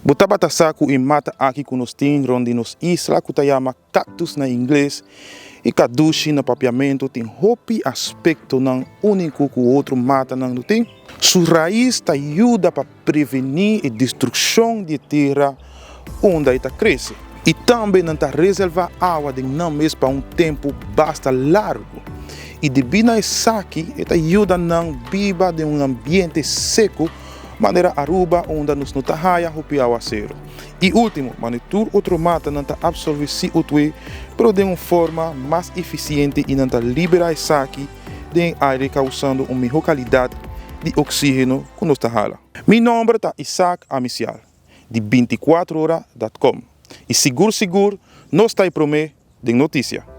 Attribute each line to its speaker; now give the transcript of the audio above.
Speaker 1: Botaba saco e mata aqui com nós tem onde nos isla que chama cactus na inglês e kadushi na papiamento tem hopi aspecto não único que o outro mata não tem. Sua raiz ajuda para prevenir a destruição de terra onde está cresce e também não reserva água de não mesmo para tempo bastante largo. E devido a isso aqui, ajuda não viva de ambiente seco maneira Aruba, onde nos não raia o aguaceiro. E último, manitur outro mata não absorve CO2, pero de uma forma mais eficiente e não libera esse aqui de aire causando uma melhor qualidade de oxígeno que nos hala. Meu nome é Isaac Amicial, de 24horas.com. E seguro, nós está aí de notícia.